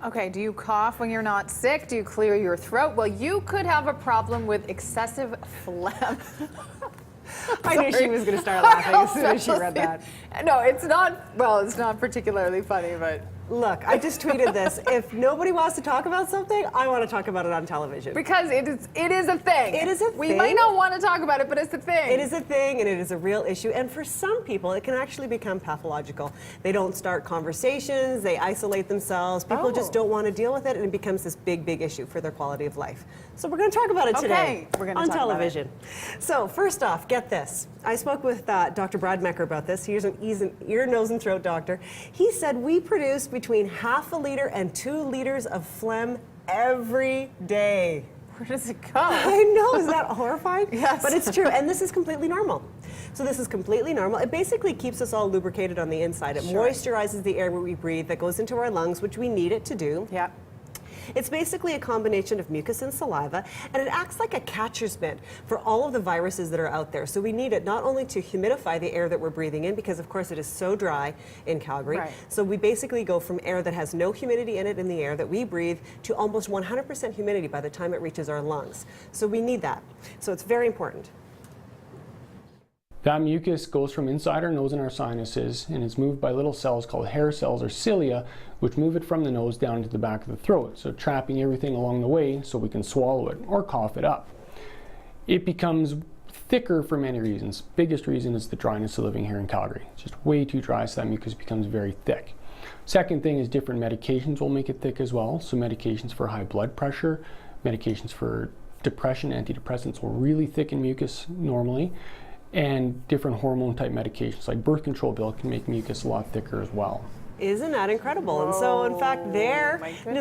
Okay, do you cough when you're not sick? Do you clear your throat? Well, you could have a problem with excessive phlegm. I knew she was going to start laughing as soon as she read that. No, it's not, well, it's not particularly funny, but... Look, I just tweeted this. If nobody wants to talk about something, I want to talk about it on television. Because it is a thing. It is a thing. We might not want to talk about it, but it's a thing. It is a thing, and it is a real issue. And for some people, it can actually become pathological. They don't start conversations, they isolate themselves. People just don't want to deal with it, and it becomes this big, big issue for their quality of life. So we're going to talk about it today on television. So first off, get this. I spoke with Dr. Brad Mecker about this. He's an ear, nose, and throat doctor. He said we produce between ½ a liter and 2 liters of phlegm every day. Where does it go? I know, is that horrifying? Yes. But it's true, and this is completely normal. So this is completely normal. It basically keeps us all lubricated on the inside. It moisturizes the air we breathe that goes into our lungs, which we need it to do. Yeah. It's basically a combination of mucus and saliva, and it acts like a catcher's mitt for all of the viruses that are out there. So we need it not only to humidify the air that we're breathing in, because of course it is so dry in Calgary. Right. So we basically go from air that has no humidity in it in the air that we breathe to almost 100% humidity by the time it reaches our lungs. So we need that. So it's very important. That mucus goes from inside our nose and our sinuses and is moved by little cells called hair cells or cilia, which move it from the nose down to the back of the throat, so trapping everything along the way so we can swallow it or cough it up. It becomes thicker for many reasons. Biggest reason is the dryness of living here in Calgary. It's just way too dry, so that mucus becomes very thick. Second thing is different medications will make it thick as well. So medications for high blood pressure, medications for depression, antidepressants will really thicken mucus normally. And different hormone type medications like birth control pill can make mucus a lot thicker as well. Isn't that incredible? Whoa. And so in fact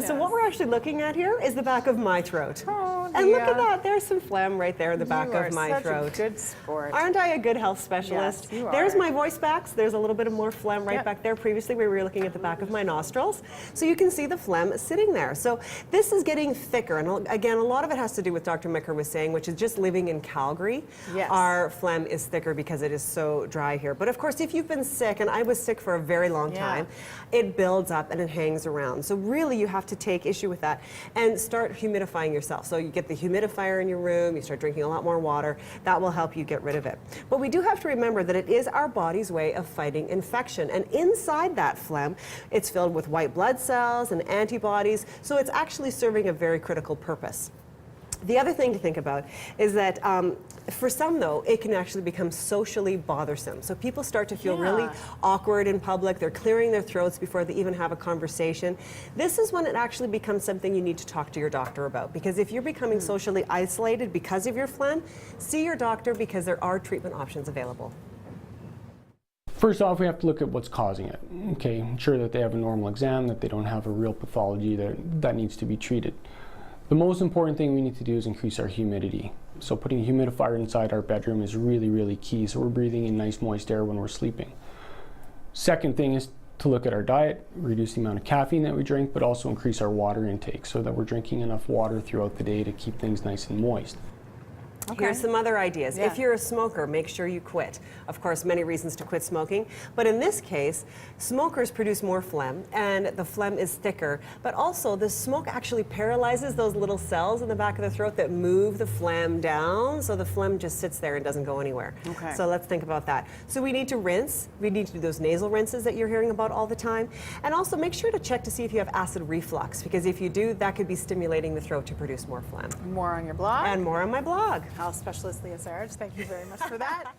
so what we're actually looking at here is the back of my throat. And look at that, there's some phlegm right there in the back of my throat. You are such a good sport. Aren't I a good health specialist? Yes, you are. There's my voice backs. There's a little bit of more phlegm right back there. Previously we were looking at the back of my nostrils. So you can see the phlegm sitting there. So this is getting thicker. And again, a lot of it has to do with Dr. Mecker was saying, which is just living in Calgary. Yes. Our phlegm is thicker because it is so dry here. But of course, if you've been sick, and I was sick for a very long time, it builds up and it hangs around. So really you have to take issue with that and start humidifying yourself. So you get the humidifier in your room, you start drinking a lot more water, that will help you get rid of it. But we do have to remember that it is our body's way of fighting infection. And inside that phlegm, it's filled with white blood cells and antibodies, so it's actually serving a very critical purpose. The other thing to think about is that for some, though, it can actually become socially bothersome. So people start to feel really awkward in public. They're clearing their throats before they even have a conversation. This is when it actually becomes something you need to talk to your doctor about. Because if you're becoming socially isolated because of your phlegm, see your doctor because there are treatment options available. First off, we have to look at what's causing it. Okay, ensure that they have a normal exam, that they don't have a real pathology that needs to be treated. The most important thing we need to do is increase our humidity. So putting a humidifier inside our bedroom is really, really key. So we're breathing in nice moist air when we're sleeping. Second thing is to look at our diet, reduce the amount of caffeine that we drink, but also increase our water intake so that we're drinking enough water throughout the day to keep things nice and moist. Okay. Here's some other ideas. If you're a smoker, make sure you quit. Of course, many reasons to quit smoking, but in this case, smokers produce more phlegm, and the phlegm is thicker, but also the smoke actually paralyzes those little cells in the back of the throat that move the phlegm down, so the phlegm just sits there and doesn't go anywhere. Okay. So let's think about that. So we need to rinse. We need to do those nasal rinses that you're hearing about all the time, and also make sure to check to see if you have acid reflux, because if you do, that could be stimulating the throat to produce more phlegm. More on your blog? And more on my blog. Health Specialist Leah Sarich, thank you very much for that.